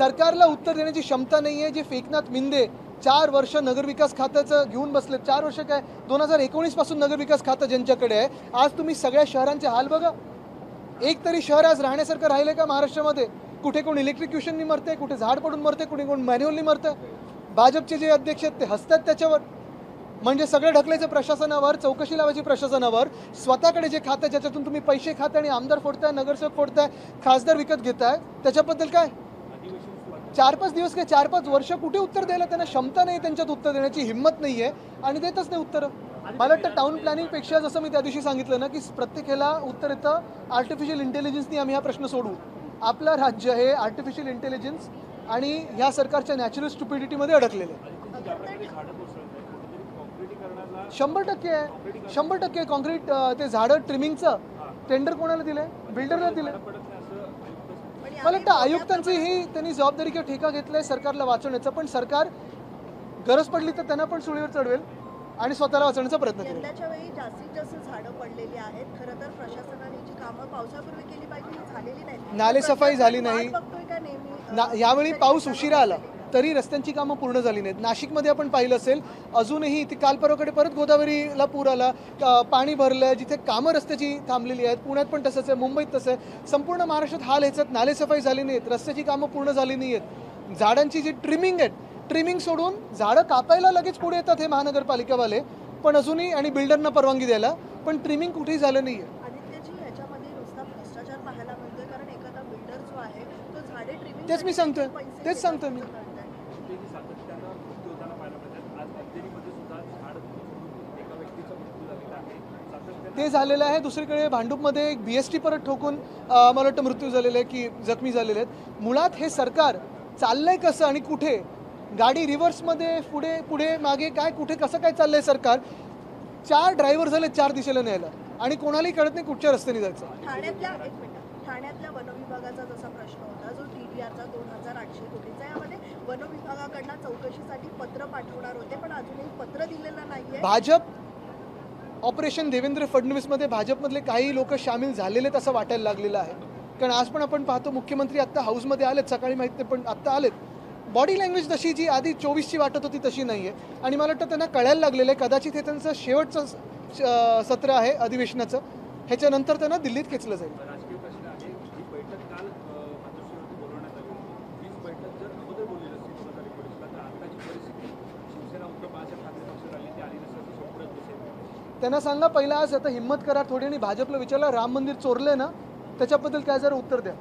सरकारला उत्तर देण्याची क्षमता नाही आहे. जे एकनाथ मिंदे 4 वर्ष नगरविकास खात्याचं घेऊन बसले. 4 वर्ष काय 2019 पासून नगरविकास खातं ज्यांच्याकडे आहे. आज तुम्ही सगळ्या शहरांचे हाल बघा. एक तरी शहर आज राहण्यासारखं राहिलं का महाराष्ट्रामध्ये? कुठे कोण इलेक्ट्रिक्युशननी मरते, कुठे झाड पडून मरते, कुठे कोण मॅन्युअलनी मरतं. भाजपचे जे अध्यक्ष आहेत ते हसतात त्याच्यावर. म्हणजे सगळं ढकलायचं प्रशासनावर, चौकशी लावायची प्रशासनावर. स्वतःकडे जे खातं ज्याच्यातून तुम्ही पैसे खाताय आणि आमदार फोडताय, नगरसेवक फोडताय, खासदार विकत घेताय, त्याच्याबद्दल काय 4-5 दिवस काय 4-5 वर्ष कुठे उत्तर द्यायला त्यांना क्षमता नाही, त्यांच्यात उत्तर देण्याची हिंमत नाही आहे आणि देतच नाही उत्तरं. मला वाटतं टाउन प्लॅनिंगपेक्षा जसं मी त्या दिवशी सांगितलं ना की प्रत्येक ह्याला उत्तर येतं आर्टिफिशियल इंटेलिजन्सनी आम्ही हा प्रश्न सोडवू. आपलं राज्य हे आर्टिफिशियल इंटेलिजन्स आणि ह्या सरकारच्या नॅचरल स्टुपिडिटीमध्ये अडकलेलं आहे. 100% आहे, 100% कॉन्क्रीट. ते झाडं ट्रिमिंगचं टेंडर कोणाला दिलंय? बिल्डरला दिलंय. मला वाटतं आयुक्तांची ही त्यांनी जबाबदारी किंवा ठेका घेतलाय सरकारला वाचवण्याचा. पण सरकार गरज पडली तर त्यांना पण सुळीवर चढवेल आणि स्वतःला वाचवण्याचा प्रयत्न करेल. यंदाच्या वेळी जास्तीत जास्त झाडं पडलेली आहेत. खरं तर प्रशासनाने जी कामं पावसापूर्वी केली पाहिजे ती झालेली नाही. नालेसफाई झाली नाही. यावेळी पाऊस उशिरा आला तरी रस्त्यांची कामं पूर्ण झाली नाहीत. नाशिकमध्ये आपण पाहिलं असेल अजूनही ती काल परवाकडे परत गोदावरीला पूर आला, पाणी भरलं, जिथे कामं रस्त्याची थांबलेली आहेत. पुण्यात पण तसंच आहे, मुंबईत तसं आहे. संपूर्ण महाराष्ट्रात हाल ह्याच्यात. नालेसफाई झाली नाहीत, रस्त्याची कामं पूर्ण झाली नाही आहेत. झाडांची जी ट्रिमिंग आहेत, ट्रिमिंग सोडून झाडं कापायला लगेच पुढे येतात हे महानगरपालिकावाले पण अजूनही, आणि बिल्डरना परवानगी द्यायला, पण ट्रिमिंग कुठेही झालं नाही आहे. तेच मी सांगतोय, तेच सांगतोय मी. ते झालेलं आहे. दुसरीकडे भांडूपमध्ये एक BST परत ठोकून मला वाटतं मृत्यू झालेला आहे की जखमी झालेले आहेत. मुळात हे सरकार चाललंय कसं आणि कुठे? गाडी रिव्हर्समध्ये पुढे पुढे मागे काय, कुठे कसं काय चाललंय सरकार? 4 ड्रायव्हर झाले 4 दिशेला न्यायला आणि कोणालाही कळत नाही कुठच्या रस्त्याने जायचं. ठाण्यातल्या वनविभागाचा जसा प्रश्न होता जो TDRचा 2800 कोटीचा, यामध्ये वनविभागाकडनं चौकशीसाठी पत्र पाठवणार होते पण अजूनही पत्र दिलेलं नाहीये. भाजप ऑपरेशन देवेंद्र फडणवीसमध्ये भाजपमधले काही लोक सामील झालेले असं वाटायला लागलेलं आहे. कारण आज पण आपण पाहतो मुख्यमंत्री आत्ता हाऊसमध्ये आलेत, सकाळी माहीत नाही पण आत्ता आलेत. बॉडी लँग्वेज तशी जी आधी 24ची वाटत होती तशी नाही आहे आणि मला वाटतं त्यांना कळायला लागलेलं आहे कदाचित हे त्यांचं शेवटचं सत्र आहे अधिवेशनाचं. ह्याच्यानंतर त्यांना दिल्लीत खेचलं जाईल. त्यांना सांगा पहिला आज आता हिम्मत करा थोडी आणि भाजपला विचारलं राम मंदिर चोरलंय ना त्याच्याबद्दल काय जरा उत्तर द्या.